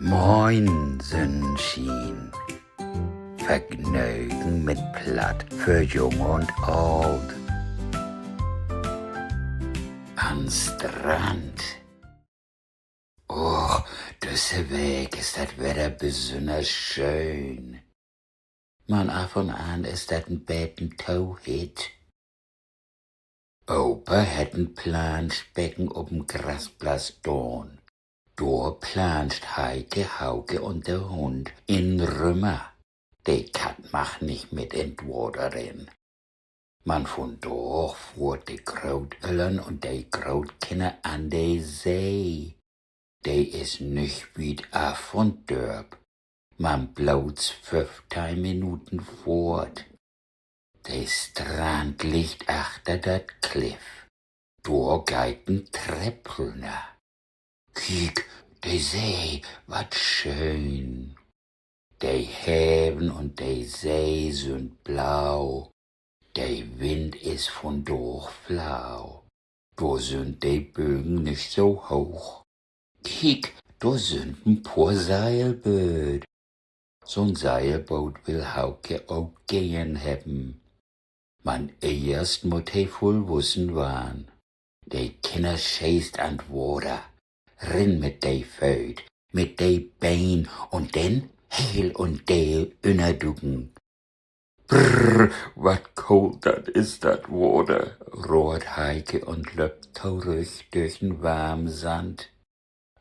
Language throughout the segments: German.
Moin, Sonnenschein. Vergnügen mit Platt für Jung und Alt. Am Strand. Oh, diese Weg ist das Wetter besonders schön. Man af und an ist das ein bisschen Tauhit. Opa hätten Planschbecken ob'm Grasplatz dorn. Dort planscht Heike, Hauke und der Hund in Rümmer. Die Kat macht nicht mit in Water rein. Man von dort fuhrt die Krautöllern und die Krautkinder an die See. Die is nicht weit af von Dörp. Man blaut's 15 Minuten fort. Der Strand liegt achter dat Kliff. Dort geht ein Treppelner. Kiek, die See, wat schön. Die Häfen und die See sind blau. Der Wind is von durch flau. Da sind die Bögen nicht so hoch. Kiek, da sind ein paar Seilböot. So'n Seilboot will Hauke auch gern haben. Man erst muss he voll wissen wann. Die Kinder scheißt an Water. Rinn mit de Föt, mit de Bein und den heel und deel innerducken. Brrr, wat kalt dat is dat Water, rohrt Heike und löppt traurig durch'n warmen Sand.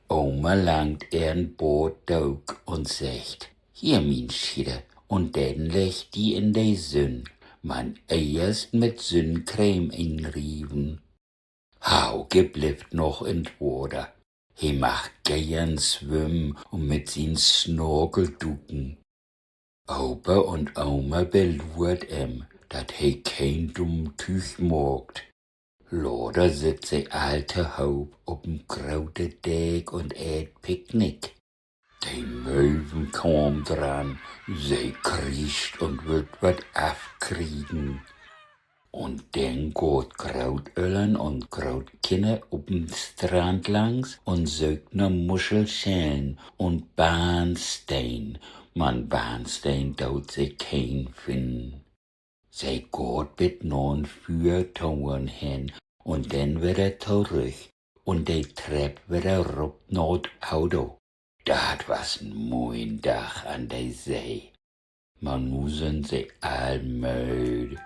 Oma langt ihren Boot daug und sagt, hier min Schieder, und den legt die in de Sünn, man erst mit Sünncreme inrieben. Hauke bleibt noch in Water. He macht gern schwimmen und mit sin Snorkel ducken. Opa und Oma beluert dat he kein dumm Tüch mogt. Loder sitzt se alte Haupt ob'm graute Deck und ät Picknick. Die Möwen kommt dran, se kriecht und wird wat afkriegen. Und dann geht Krautöllern und Krautkinder ob'm Strand langs und sögt ne Muschelschellen und Bahnstein. Man Bahnstein daut se kein finden. Se geht mit non Fürtauern hin und dann wieder zurück und de Trepp wieder rup not Auto. Dat was ein moin Dach an de See. Man musen se allmöd.